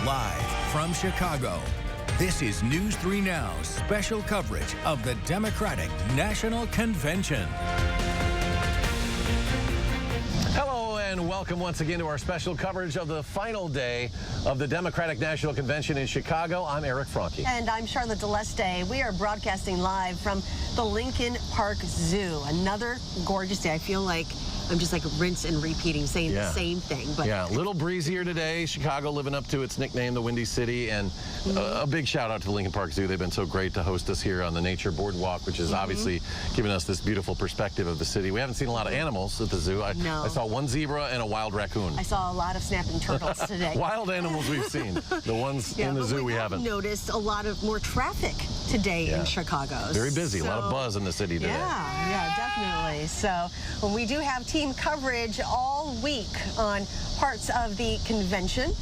Live from Chicago, this is News 3 Now's special coverage of the Democratic National Convention. Hello and welcome once again to our special coverage of the final day of the Democratic National Convention in Chicago. I'm Eric Franke. And I'm Charlotte DeLeste. We are broadcasting live from the Lincoln Park Zoo. Another gorgeous day. I feel like I'm just like rinse and repeating, saying the same thing. But yeah, a little breezier today. Chicago living up to its nickname, the Windy City. And a big shout out to the Lincoln Park Zoo. They've been so great to host us here on the Nature Boardwalk, which is obviously giving us this beautiful perspective of the city. We haven't seen a lot of animals at the zoo. I saw one zebra and a wild raccoon. I saw a lot of snapping turtles today. Wild animals we've seen. The ones in the zoo we haven't. Noticed a lot of more traffic today in Chicago. Very busy. A lot of buzz in the city today. Yeah, definitely. So we do have team coverage all week on parts of the convention.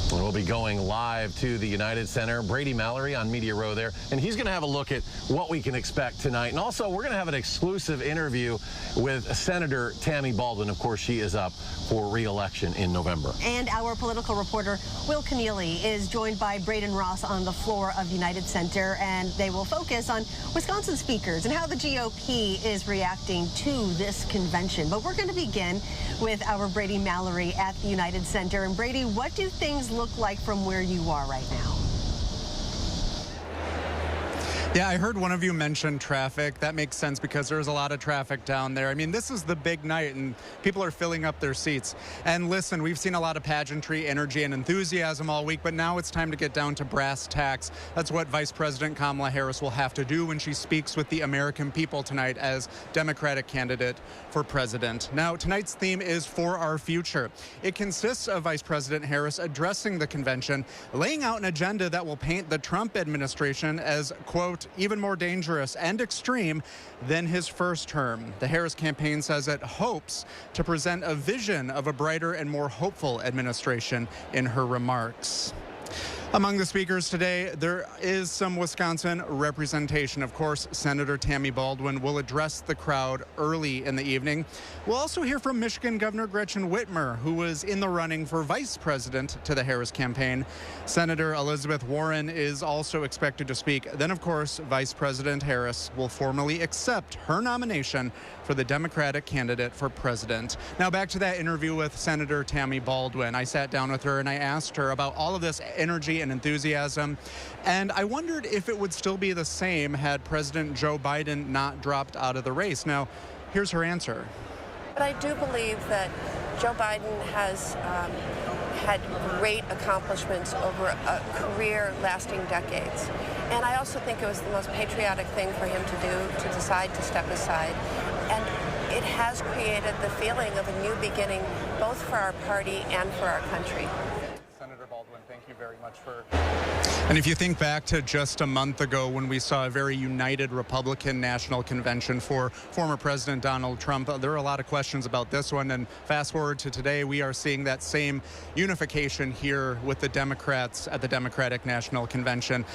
And we'll be going live to the United Center. Brady Mallory on Media Row there. And he's going to have a look at what we can expect tonight. And also, we're going to have an exclusive interview with Senator Tammy Baldwin. Of course, she is up for re-election in November. And our political reporter, Will Keneally, is joined by Braden Ross on the floor of United Center. And they will focus on Wisconsin speakers and how the GOP is reacting to this convention. But we're going to begin with our Brady Mallory at the United Center. And Brady, what do things look like from where you are right now? Yeah, I heard one of you mention traffic. That makes sense because there's a lot of traffic down there. I mean, this is the big night and people are filling up their seats. And listen, we've seen a lot of pageantry, energy, and enthusiasm all week, but now it's time to get down to brass tacks. That's what Vice President Kamala Harris will have to do when she speaks with the American people tonight as Democratic candidate for president. Now, tonight's theme is For Our Future. It consists of Vice President Harris addressing the convention, laying out an agenda that will paint the Trump administration as, quote, even more dangerous and extreme than his first term. The Harris campaign says it hopes to present a vision of a brighter and more hopeful administration in her remarks. Among the speakers today, there is some Wisconsin representation. Of course, Senator Tammy Baldwin will address the crowd early in the evening. We'll also hear from Michigan Governor Gretchen Whitmer, who was in the running for vice president to the Harris campaign. Senator Elizabeth Warren is also expected to speak. Then, of course, Vice President Harris will formally accept her nomination for the Democratic candidate for president. Now, back to that interview with Senator Tammy Baldwin. I sat down with her and I asked her about all of this energy and enthusiasm, and I wondered if it would still be the same had President Joe Biden not dropped out of the race. Now, here's her answer. But I do believe that Joe Biden has had great accomplishments over a career lasting decades. And I also think it was the most patriotic thing for him to do, to decide to step aside. And it has created the feeling of a new beginning, both for our party and for our country. Senator Baldwin, thank you very much for... And if you think back to just a month ago when we saw a very united Republican National Convention for former President Donald Trump, there are a lot of questions about this one. And fast forward to today, we are seeing that same unification here with the Democrats at the Democratic National Convention.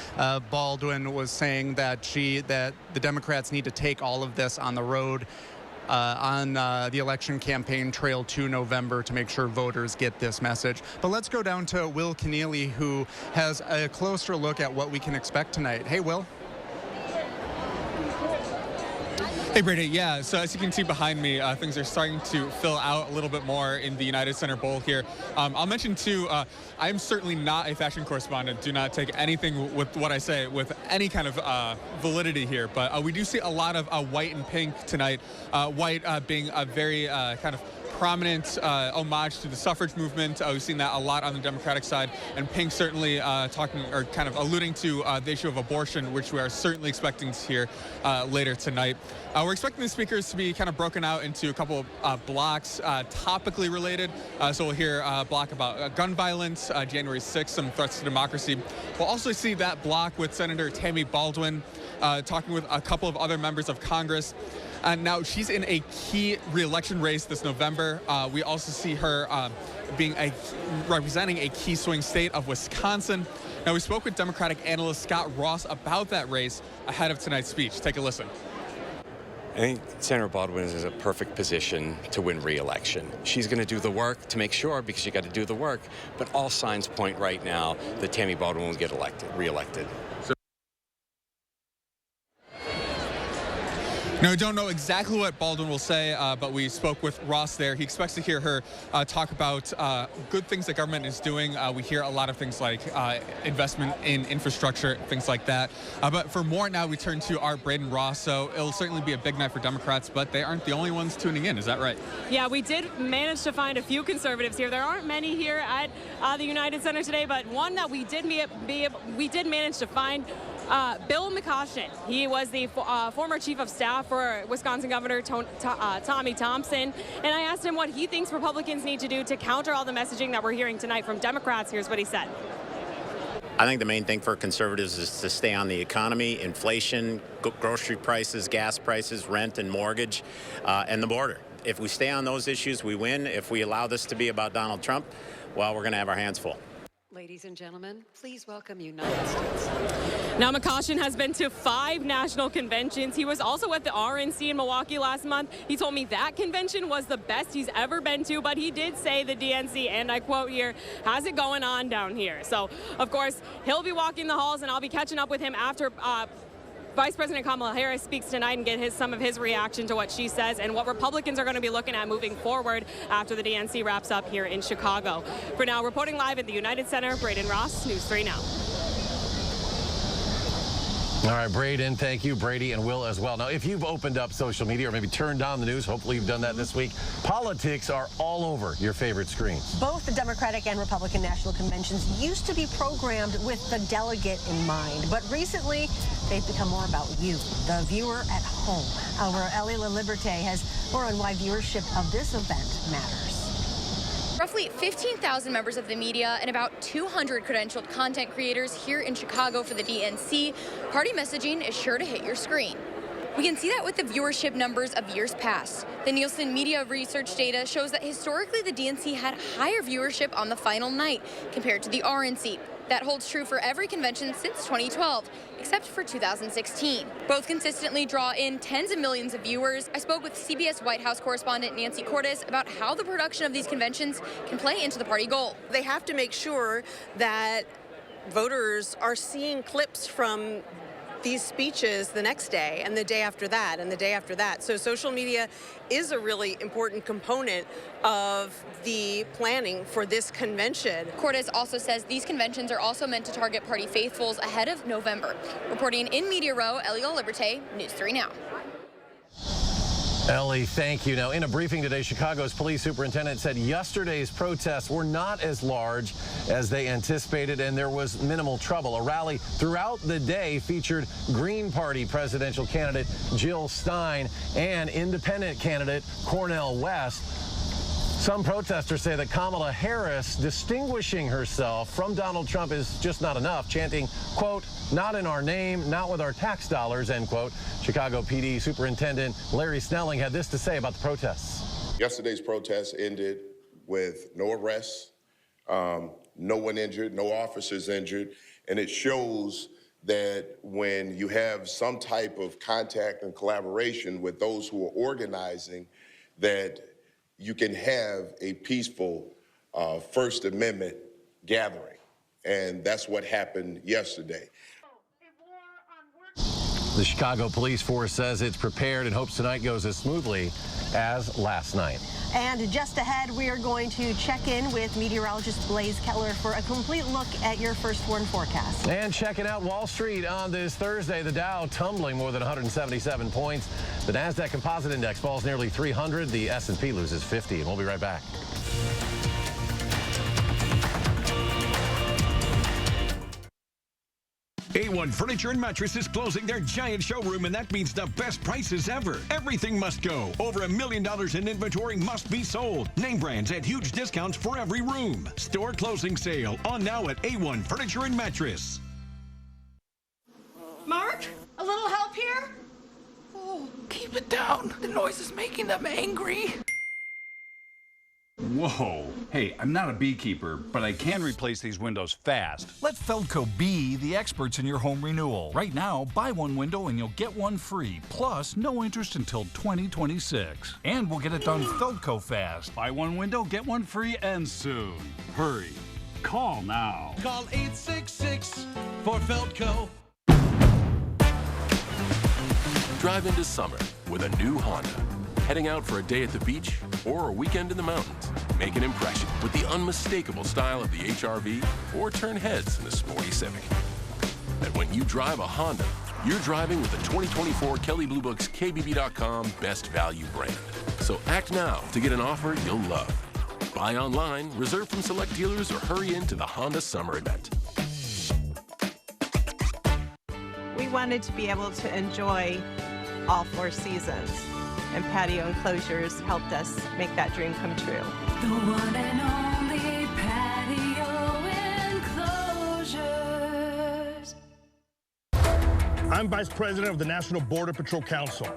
Baldwin was saying that the Democrats need to take all of this on the road on the election campaign trail to November to make sure voters get this message. But let's go down to Will Keneally, who has a closer look at what we can expect tonight. Hey, Will. Hey, Brady. Yeah, so as you can see behind me, things are starting to fill out a little bit more in the United Center Bowl here. I'll mention, too, I'm certainly not a fashion correspondent. Do not take anything with what I say with any kind of validity here. But we do see a lot of white and pink tonight, white being a very kind of prominent homage to the suffrage movement. We've seen that a lot on the Democratic side, and pink certainly talking or kind of alluding to the issue of abortion, which we are certainly expecting to hear later tonight. We're expecting the speakers to be kind of broken out into a couple of blocks, topically related. So we'll hear a block about gun violence, January 6th, some threats to democracy. We'll also see that block with Senator Tammy Baldwin talking with a couple of other members of Congress. Now, she's in a key re-election race this November. We also see her representing a key swing state of Wisconsin. Now, we spoke with Democratic analyst Scott Ross about that race ahead of tonight's speech. Take a listen. I think Senator Baldwin is in a perfect position to win re-election. She's going to do the work to make sure, because you got to do the work, but all signs point right now that Tammy Baldwin will get re-elected. Now, we don't know exactly what Baldwin will say, but we spoke with Ross there. He expects to hear her talk about good things the government is doing. We hear a lot of things like investment in infrastructure, things like that. But for more now, we turn to our Braden Ross. So it'll certainly be a big night for Democrats, but they aren't the only ones tuning in. Is that right? Yeah, we did manage to find a few conservatives here. There aren't many here at the United Center today, but one that we did manage to find. Bill McCoshen. He was the former chief of staff for Wisconsin Governor Tommy Thompson. And I asked him what he thinks Republicans need to do to counter all the messaging that we're hearing tonight from Democrats. Here's what he said. I think the main thing for conservatives is to stay on the economy, inflation, grocery prices, gas prices, rent and mortgage, and the border. If we stay on those issues, we win. If we allow this to be about Donald Trump, well, we're going to have our hands full. Ladies and gentlemen, please welcome United States. Now, McCoshen has been to 5 national conventions. He was also at the RNC in Milwaukee last month. He told me that convention was the best he's ever been to, but he did say the DNC, and I quote here, has it going on down here. So, of course, he'll be walking the halls, and I'll be catching up with him after Vice President Kamala Harris speaks tonight and get some of his reaction to what she says and what Republicans are going to be looking at moving forward after the DNC wraps up here in Chicago. For now, reporting live at the United Center, Braden Ross, News 3 Now. All right, Braden, thank you. Brady and Will as well. Now, if you've opened up social media or maybe turned on the news, hopefully you've done that this week, politics are all over your favorite screens. Both the Democratic and Republican national conventions used to be programmed with the delegate in mind, but recently they've become more about you, the viewer at home. Our Ellie LaLiberte has more on why viewership of this event matters. Roughly 15,000 members of the media and about 200 credentialed content creators here in Chicago for the DNC. Party messaging is sure to hit your screen. We can see that with the viewership numbers of years past. The Nielsen Media Research data shows that historically the DNC had higher viewership on the final night compared to the RNC. That holds true for every convention since 2012, except for 2016. Both consistently draw in tens of millions of viewers. I spoke with CBS White House correspondent Nancy Cordes about how the production of these conventions can play into the party goal. They have to make sure that voters are seeing clips from these speeches the next day and the day after that and the day after that. So social media is a really important component of the planning for this convention. Cordes also says these conventions are also meant to target party faithfuls ahead of November. Reporting in Media Row, Ellie LaLiberte, News 3 Now. Ellie, thank you. Now, in a briefing today, Chicago's police superintendent said yesterday's protests were not as large as they anticipated, and there was minimal trouble. A rally throughout the day featured Green Party presidential candidate Jill Stein and independent candidate Cornel West. Some protesters say that Kamala Harris distinguishing herself from Donald Trump is just not enough, chanting, quote, not in our name, not with our tax dollars, end quote. Chicago PD Superintendent Larry Snelling had this to say about the protests. Yesterday's protests ended with no arrests, no one injured, no officers injured, and it shows that when you have some type of contact and collaboration with those who are organizing, that you can have a peaceful First Amendment gathering. And that's what happened yesterday. The Chicago Police Force says it's prepared and hopes tonight goes as smoothly as last night. And just ahead, we are going to check in with meteorologist Blaze Keller for a complete look at your first warn forecast. And checking out Wall Street on this Thursday, the Dow tumbling more than 177 points. The NASDAQ Composite Index falls nearly 300. The S&P loses 50. And we'll be right back. A1 Furniture and Mattress is closing their giant showroom, and that means the best prices ever. Everything must go. Over $1 million in inventory must be sold. Name brands at huge discounts for every room. Store closing sale on now at A1 Furniture and Mattress. Mark, a little help here? Oh, keep it down. The noise is making them angry. Whoa. Hey, I'm not a beekeeper, but I can replace these windows fast. Let Feldco be the experts in your home renewal. Right now, buy one window and you'll get one free. Plus, no interest until 2026. And we'll get it done Feldco fast. Buy one window, get one free, and soon. Hurry. Call now. Call 866 for Feldco. Drive into summer with a new Honda. Heading out for a day at the beach or a weekend in the mountains. Make an impression with the unmistakable style of the HR-V, or turn heads in the sporty Civic. And when you drive a Honda, you're driving with the 2024 Kelley Blue Book's KBB.com Best Value brand. So act now to get an offer you'll love. Buy online, reserve from select dealers, or hurry into the Honda Summer Event. We wanted to be able to enjoy all 4 seasons, and patio enclosures helped us make that dream come true. The one and only patio enclosures. I'm Vice President of the National Border Patrol Council.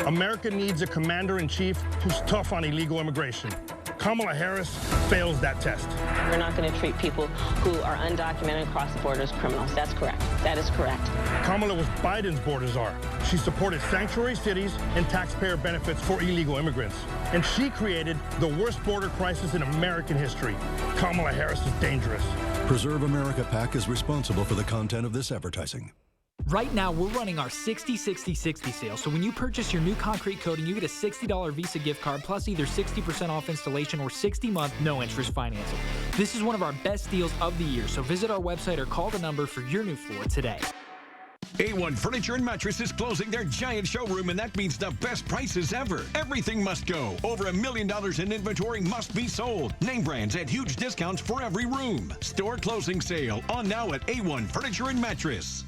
America needs a commander-in-chief who's tough on illegal immigration. Kamala Harris fails that test. We're not going to treat people who are undocumented across the border as criminals. That's correct. That is correct. Kamala was Biden's border czar. She supported sanctuary cities and taxpayer benefits for illegal immigrants. And she created the worst border crisis in American history. Kamala Harris is dangerous. Preserve America PAC is responsible for the content of this advertising. Right now, we're running our 60-60-60 sale, so when you purchase your new concrete coating, you get a $60 Visa gift card plus either 60% off installation or 60-month no-interest financing. This is one of our best deals of the year, so visit our website or call the number for your new floor today. A1 Furniture and Mattress is closing their giant showroom, and that means the best prices ever. Everything must go. Over $1 million in inventory must be sold. Name brands at huge discounts for every room. Store closing sale on now at A1 Furniture and Mattress.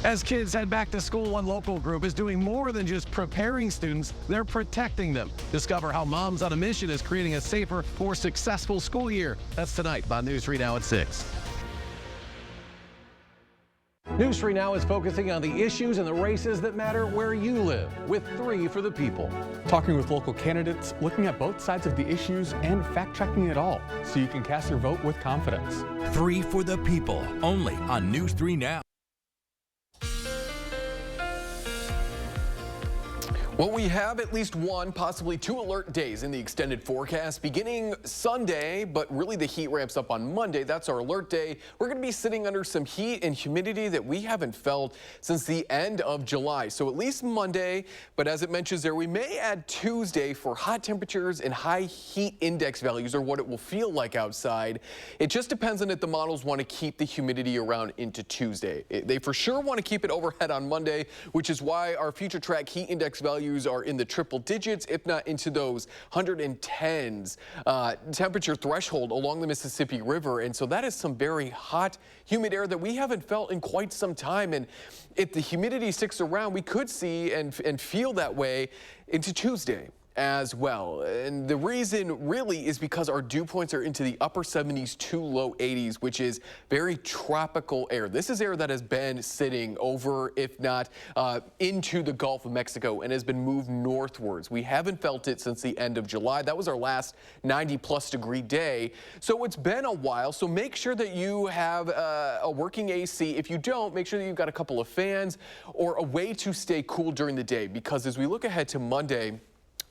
As kids head back to school, one local group is doing more than just preparing students, they're protecting them. Discover how Moms on a Mission is creating a safer, more successful school year. That's tonight on News 3 Now at 6. News 3 Now is focusing on the issues and the races that matter where you live, with 3 for the people. Talking with local candidates, looking at both sides of the issues, and fact-checking it all, so you can cast your vote with confidence. 3 for the people, only on News 3 Now. Well, we have at least 1, possibly 2 alert days in the extended forecast beginning Sunday, but really the heat ramps up on Monday. That's our alert day. We're going to be sitting under some heat and humidity that we haven't felt since the end of July. So at least Monday, but as it mentions there, we may add Tuesday for hot temperatures and high heat index values, or what it will feel like outside. It just depends on if the models want to keep the humidity around into Tuesday. They for sure want to keep it overhead on Monday, which is why our future track heat index values are in the triple digits, if not into those 110s temperature threshold along the Mississippi River. And so that is some very hot, humid air that we haven't felt in quite some time. And if the humidity sticks around, we could see and feel that way into Tuesday as well. And the reason really is because our dew points are into the upper 70s to low 80s, which is very tropical air. This is air that has been sitting over, if not into the Gulf of Mexico, and has been moved northwards. We haven't felt it since the end of July. That was our last 90+ degree day. So it's been a while. So make sure that you have a working AC. If you don't, make sure that you've got a couple of fans or a way to stay cool during the day, because as we look ahead to Monday,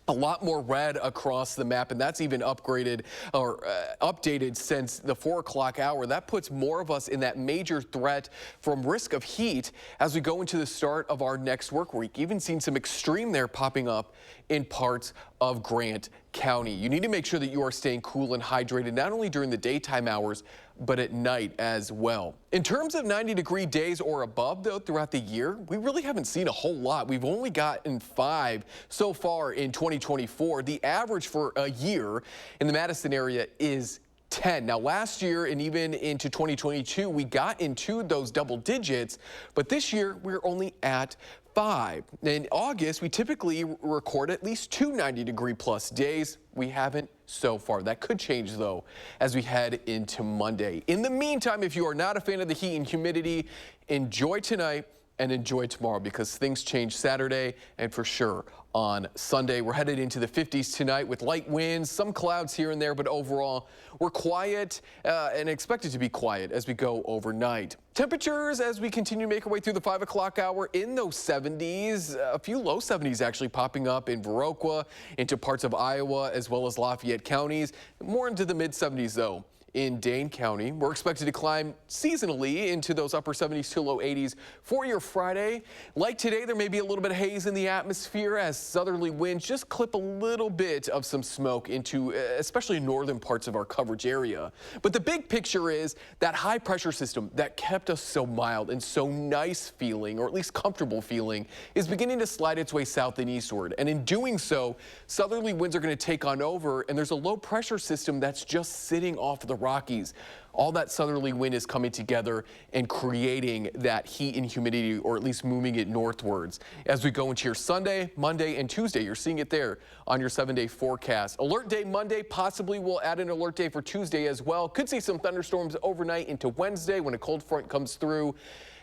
a lot more red across the map, and that's even upgraded or updated since the 4 o'clock hour. That puts more of us in that major threat from risk of heat as we go into the start of our next work week. Even seen some extreme there popping up in parts of Grant County. You need to make sure that you are staying cool and hydrated, not only during the daytime hours, but at night as well. In terms of 90-degree days or above, though, throughout the year, we really haven't seen a whole lot. We've only gotten 5 so far in 2024. The average for a year in the Madison area is 10. Now, last year and even into 2022, we got into those double digits, but this year we're only at 5. In August, we typically record at least 2 90-degree plus days. We haven't so far. That could change, though, as we head into Monday. In the meantime, if you are not a fan of the heat and humidity, enjoy tonight and enjoy tomorrow because things change Saturday and for sure on Sunday. We're headed into the 50s tonight with light winds, some clouds here and there, but overall we're quiet and expected to be quiet as we go overnight. Temperatures as we continue to make our way through the 5 o'clock hour in those 70s, a few low 70s actually popping up in Viroqua, into parts of Iowa, as well as Lafayette counties. More into the mid 70s though. In Dane County, we're expected to climb seasonally into those upper 70s to low 80s for your Friday. Like today, there may be a little bit of haze in the atmosphere as southerly winds just clip a little bit of some smoke into especially northern parts of our coverage area. But the big picture is that high pressure system that kept us so mild and so nice feeling, or at least comfortable feeling, is beginning to slide its way south and eastward. And in doing so, southerly winds are going to take on over, and there's a low pressure system that's just sitting off the Rockies. All that southerly wind is coming together and creating that heat and humidity, or at least moving it northwards. As we go into your Sunday, Monday, and Tuesday, you're seeing it there on your 7-day forecast. Alert day Monday, possibly we'll add an alert day for Tuesday as well. Could see some thunderstorms overnight into Wednesday when a cold front comes through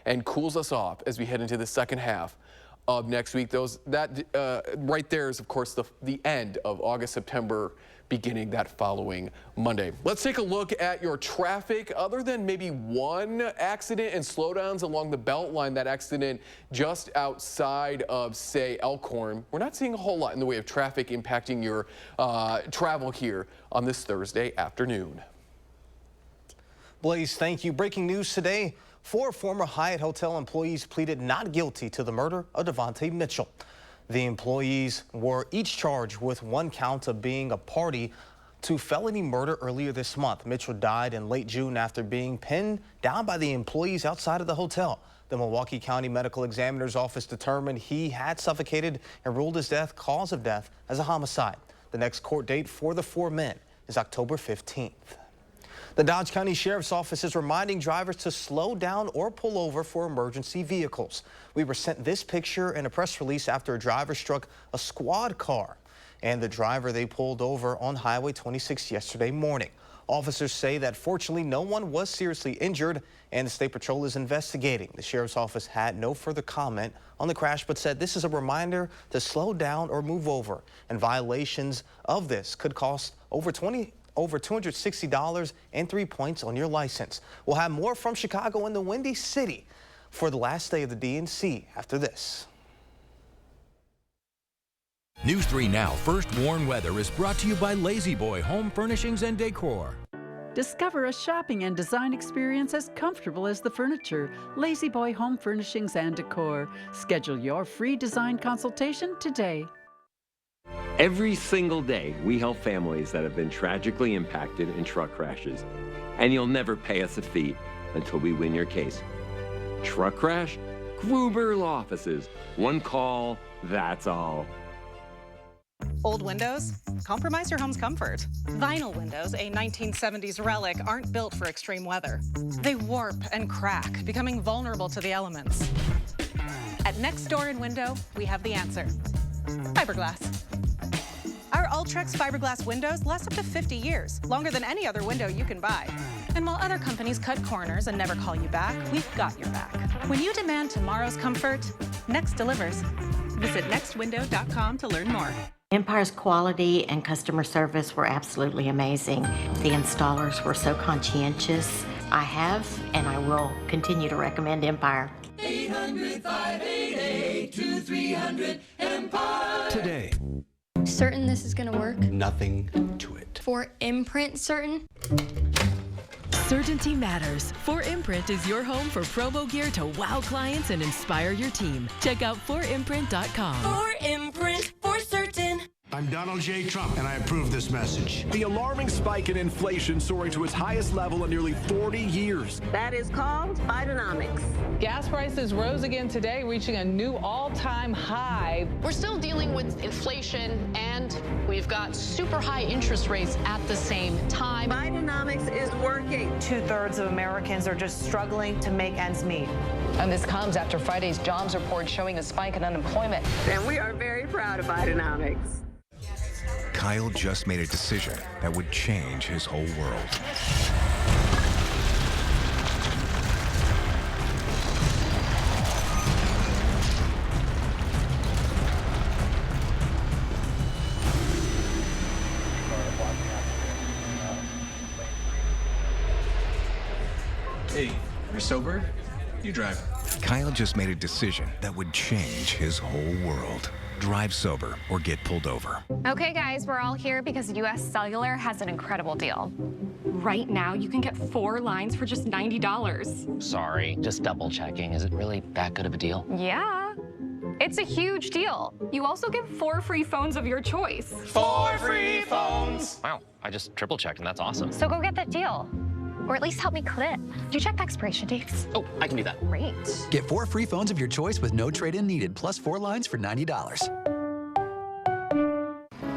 and cools us off as we head into the second half of next week. Right there is, of course, the end of August, September, beginning that following Monday. Let's take a look at your traffic. Other than maybe one accident and slowdowns along the Beltline, that accident just outside of, say, Elkhorn, we're not seeing a whole lot in the way of traffic impacting your travel here on this Thursday afternoon. Blaze, thank you. Breaking news today. 4 former Hyatt Hotel employees pleaded not guilty to the murder of Devontae Mitchell. The employees were each charged with 1 count of being a party to felony murder earlier this month. Mitchell died in late June after being pinned down by the employees outside of the hotel. The Milwaukee County Medical Examiner's Office determined he had suffocated and ruled his cause of death as a homicide. The next court date for the 4 men is October 15th. The Dodge County Sheriff's Office is reminding drivers to slow down or pull over for emergency vehicles. We were sent this picture in a press release after a driver struck a squad car, and the driver they pulled over on Highway 26 yesterday morning. Officers say that fortunately no one was seriously injured, and the State Patrol is investigating. The Sheriff's Office had no further comment on the crash, but said this is a reminder to slow down or move over, and violations of this could cost over $260 and 3 points on your license. We'll have more from Chicago and the Windy City for the last day of the DNC after this. News 3 Now First Warn Weather is brought to you by Lazy Boy Home Furnishings and Decor. Discover a shopping and design experience as comfortable as the furniture. Lazy Boy Home Furnishings and Decor. Schedule your free design consultation today. Every single day, we help families that have been tragically impacted in truck crashes. And you'll never pay us a fee until we win your case. Truck crash? Gruber Law Offices. 1 call, that's all. Old windows? Compromise your home's comfort. Vinyl windows, a 1970s relic, aren't built for extreme weather. They warp and crack, becoming vulnerable to the elements. At Next Door and Window, we have the answer. Fiberglass. Our Ultrex fiberglass windows last up to 50 years, longer than any other window you can buy. And while other companies cut corners and never call you back, we've got your back. When you demand tomorrow's comfort, Next delivers. Visit nextwindow.com to learn more. Empire's quality and customer service were absolutely amazing. The installers were so conscientious. I have and I will continue to recommend Empire. 800-588-2300 Empire. Today. Certain this is gonna work? Nothing to it. For Imprint certain? Certainty matters. 4imprint is your home for promo gear to wow clients and inspire your team. Check out 4imprint.com. 4imprint, for certain. I'm Donald J. Trump, and I approve this message. The alarming spike in inflation soaring to its highest level in nearly 40 years. That is called Bidenomics. Gas prices rose again today, reaching a new all-time high. We're still dealing with inflation, and we've got super high interest rates at the same time. Bidenomics is working. 2/3 of Americans are just struggling to make ends meet. And this comes after Friday's jobs report showing a spike in unemployment. And we are very proud of Bidenomics. Kyle just made a decision that would change his whole world. Hey, you're sober? You drive. Kyle just made a decision that would change his whole world. Drive sober or get pulled over. Okay, guys, we're all here because US Cellular has an incredible deal. Right now, you can get 4 lines for just $90. Sorry, just double checking. Is it really that good of a deal? Yeah. It's a huge deal. You also get 4 free phones of your choice. 4 free phones! Wow, I just triple checked and that's awesome. So go get that deal. Or at least help me clip. Do you check the expiration dates? Oh, I can do that. Great. Get 4 free phones of your choice with no trade-in needed, plus 4 lines for $90.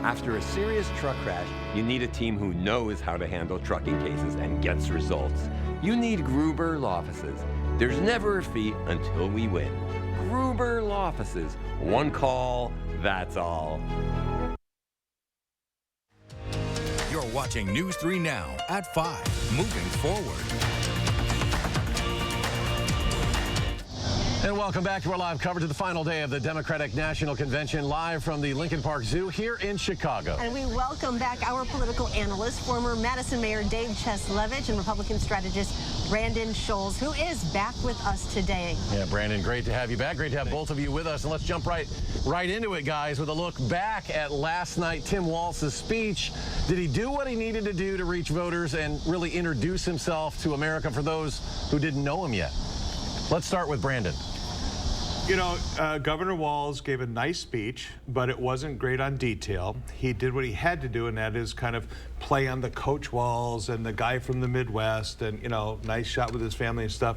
After a serious truck crash, you need a team who knows how to handle trucking cases and gets results. You need Gruber Law Offices. There's never a fee until we win. Gruber Law Offices. One call, that's all. You're watching News 3 Now at 5, moving forward. And welcome back to our live coverage of the final day of the Democratic National Convention, live from the Lincoln Park Zoo here in Chicago. And we welcome back our political analyst, former Madison Mayor Dave Cheslevich, and Republican strategist Brandon Scholes, who is back with us today. Yeah, Brandon, great to have you back. Great to have both of you with us. And let's jump right into it, guys, with a look back at last night, Tim Walz's speech. Did he do what he needed to do to reach voters and really introduce himself to America for those who didn't know him yet? Let's start with Brandon. You know, Governor Walz gave a nice speech, but it wasn't great on detail. He did what he had to do, and that is kind of play on the Coach Walz and the guy from the Midwest, and, you know, nice shot with his family and stuff.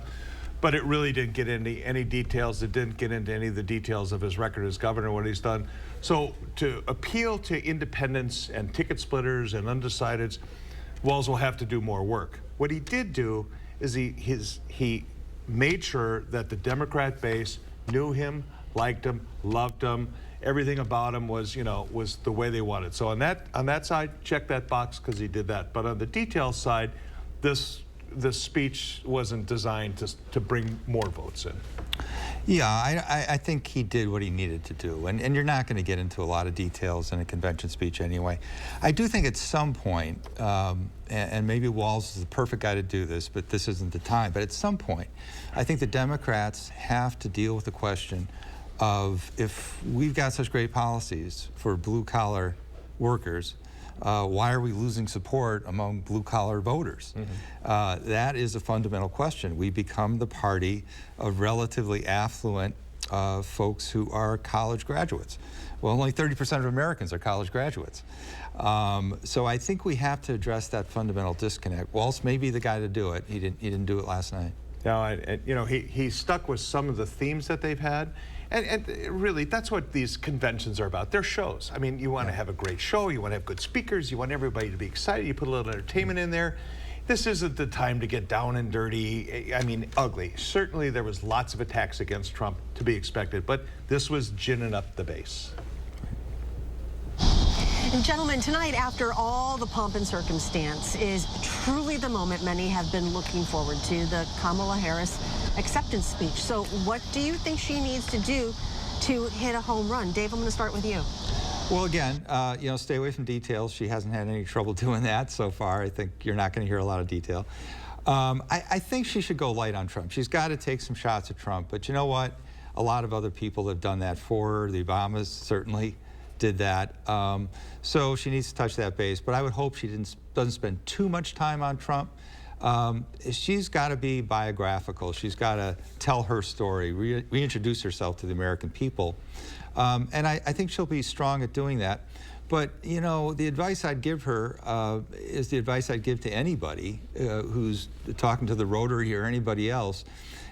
But it really didn't get into any details. It didn't get into any of the details of his record as governor, what he's done. So to appeal to independents and ticket splitters and undecideds, Walz will have to do more work. What he did do is he made sure that the Democrat base knew him, liked him, loved him. Everything about him was, you know, was the way they wanted. So on that side, check that box because he did that. But on the details side, this speech wasn't designed to bring more votes in. Yeah, I think he did what he needed to do. And you're not going to get into a lot of details in a convention speech anyway. I do think at some point, and maybe Walz is the perfect guy to do this, but this isn't the time, but at some point, I think the Democrats have to deal with the question of, if we've got such great policies for blue-collar workers, why are we losing support among blue-collar voters? Mm-hmm. That is a fundamental question. We become the party of relatively affluent folks who are college graduates. Well, only 30% of Americans are college graduates. So I think we have to address that fundamental disconnect. Walz may be the guy to do it. He didn't do it last night. No, you know, he stuck with some of the themes that they've had. And really, that's what these conventions are about. They're shows. I mean, you want to have a great show, you want to have good speakers, you want everybody to be excited, you put a little entertainment in there. This isn't the time to get down and dirty, I mean, ugly. Certainly there was lots of attacks against Trump to be expected, but this was ginning up the base. And gentlemen, tonight, after all the pomp and circumstance, is truly the moment many have been looking forward to, the Kamala Harris acceptance speech. So what do you think she needs to do to hit a home run? Dave, I'm going to start with you. Well, again, you know, stay away from details. She hasn't had any trouble doing that so far. I think you're not going to hear a lot of detail. I think she should go light on Trump. She's got to take some shots at Trump. But you know what? A lot of other people have done that for her. The Obamas certainly did that. So she needs to touch that base. But I would hope she doesn't spend too much time on Trump. She's got to be biographical. She's got to tell her story, reintroduce herself to the American people. And I think she'll be strong at doing that. But, you know, the advice I'd give her is the advice I'd give to anybody who's talking to the Rotary or anybody else.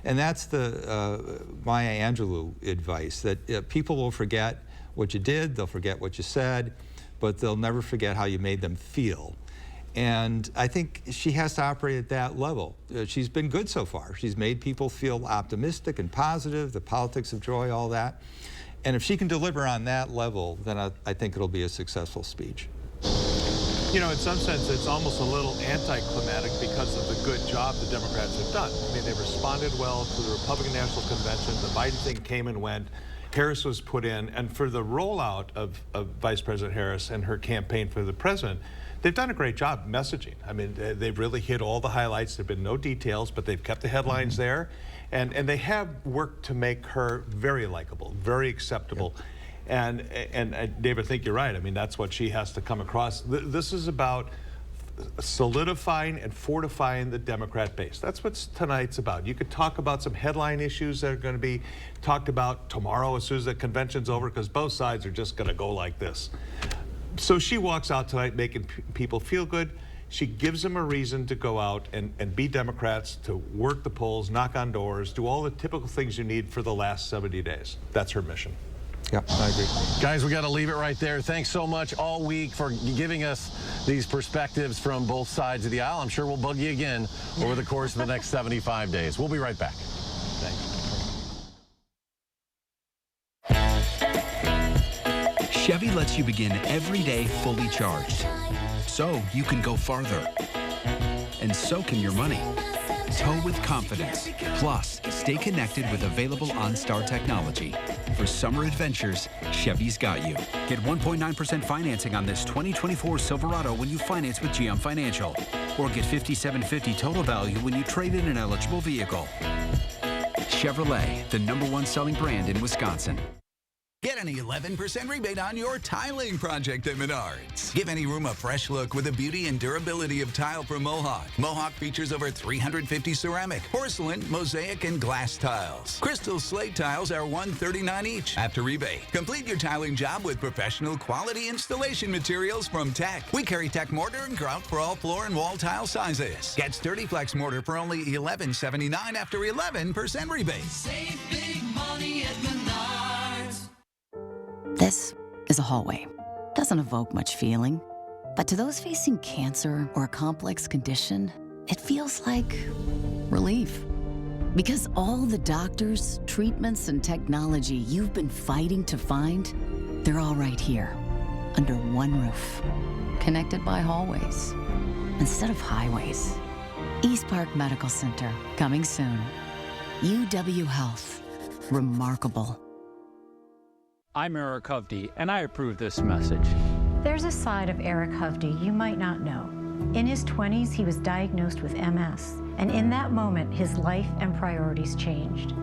And that's the Maya Angelou advice, that people will forget what you did, they'll forget what you said, but they'll never forget how you made them feel. And I think she has to operate at that level. She's been good so far. She's made people feel optimistic and positive, the politics of joy, all that. And if she can deliver on that level, then I think it'll be a successful speech. You know, in some sense, it's almost a little anticlimactic because of the good job the Democrats have done. I mean, they responded well to the Republican National Convention. The Biden thing came and went. Harris was put in. And for the rollout of Vice President Harris and her campaign for the president, they've done a great job messaging. I mean, they've really hit all the highlights. There have been no details, but they've kept the headlines there. And they have worked to make her very likable, very acceptable. And David, I think you're right. I mean, that's what she has to come across. This is about solidifying and fortifying the Democrat base. That's what tonight's about. You could talk about some headline issues that are going to be talked about tomorrow as soon as the convention's over, because both sides are just going to go like this. So she walks out tonight making people feel good. She gives them a reason to go out and be Democrats, to work the polls, knock on doors, do all the typical things you need for the last 70 days. That's her mission. Yeah, I agree. Guys, we got to leave it right there. Thanks so much all week for giving us these perspectives from both sides of the aisle. I'm sure we'll bug you again over the course of the next 75 days. We'll be right back. Thanks. Chevy lets you begin every day fully charged, so you can go farther. And so can your money. Tow with confidence. Plus, stay connected with available OnStar technology. For summer adventures, Chevy's got you. Get 1.9% financing on this 2024 Silverado when you finance with GM Financial. Or get $5,750 total value when you trade in an eligible vehicle. Chevrolet, the #1 selling brand in Wisconsin. Get an 11% rebate on your tiling project at Menards. Give any room a fresh look with the beauty and durability of tile from Mohawk. Mohawk features over 350 ceramic, porcelain, mosaic, and glass tiles. Crystal slate tiles are $139 each after rebate. Complete your tiling job with professional quality installation materials from Tech. We carry Tech mortar and grout for all floor and wall tile sizes. Get Sturdy Flex mortar for only $11.79 after 11% rebate. Save big money at Menards. This is a hallway. Doesn't evoke much feeling, but to those facing cancer or a complex condition, it feels like relief. Because all the doctors, treatments, and technology you've been fighting to find, they're all right here, under one roof, connected by hallways instead of highways. East Park Medical Center, coming soon. UW Health, remarkable. I'm Eric Hovde, and I approve this message. There's a side of Eric Hovde you might not know. In his 20s, he was diagnosed with MS, and in that moment, his life and priorities changed.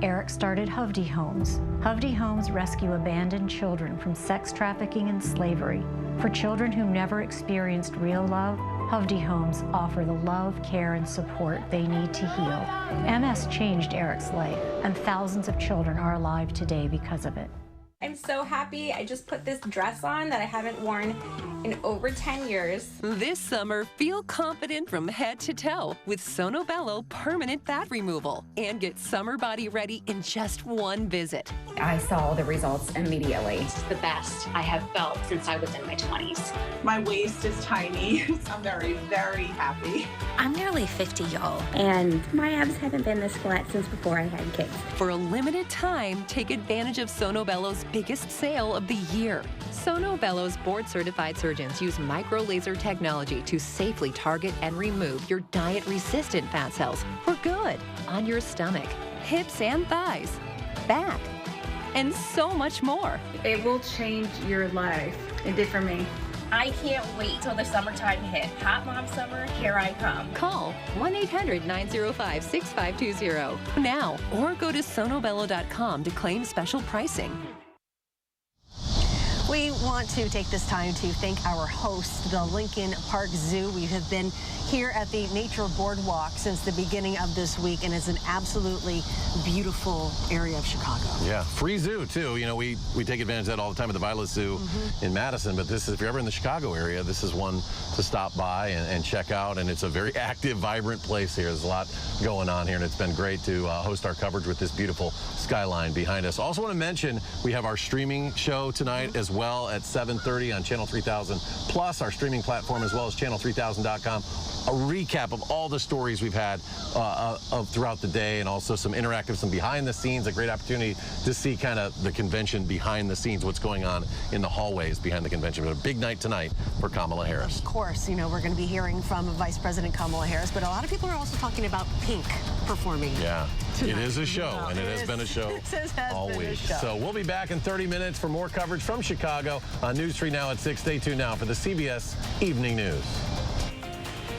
Eric started Hovde Homes. Hovde Homes rescue abandoned children from sex trafficking and slavery. For children who never experienced real love, Hovde Homes offer the love, care, and support they need to heal. MS changed Eric's life, and thousands of children are alive today because of it. I'm so happy I just put this dress on that I haven't worn in over 10 years. This summer, feel confident from head to toe with Sono Bello permanent fat removal and get summer body ready in just one visit. I saw the results immediately. It's the best I have felt since I was in my 20s. My waist is tiny. I'm very, very happy. I'm nearly 50, y'all, and my abs haven't been this flat since before I had kids. For a limited time, take advantage of Sono Bello's biggest sale of the year. Sono Bello's board-certified surgeons use micro-laser technology to safely target and remove your diet-resistant fat cells for good on your stomach, hips and thighs, back, and so much more. It will change your life. It did for me. I can't wait till the summertime hit. Hot Mom Summer, here I come. Call 1-800-905-6520 now or go to sonobello.com to claim special pricing. We want to take this time to thank our host, the Lincoln Park Zoo. We have been here at the Nature Boardwalk since the beginning of this week, and it's an absolutely beautiful area of Chicago. Yeah, free zoo too. You know, we take advantage of that all the time at the Violet Zoo in Madison, but this is, if you're ever in the Chicago area, this is one to stop by and check out, and it's a very active, vibrant place here. There's a lot going on here, and it's been great to host our coverage with this beautiful skyline behind us. Also want to mention we have our streaming show tonight as well at 7:30 on Channel 3000 plus our streaming platform, as well as channel3000.com. A recap of all the stories we've had throughout the day, and also some interactive, some behind the scenes, a great opportunity to see kind of the convention behind the scenes, what's going on in the hallways behind the convention. But a big night tonight for Kamala Harris. Of course, you know, we're going to be hearing from Vice President Kamala Harris, but a lot of people are also talking about Pink performing tonight. It is a show, and it has been a show all week. So we'll be back in 30 minutes for more coverage from Chicago on News 3 Now at 6. Stay tuned now for the CBS Evening News.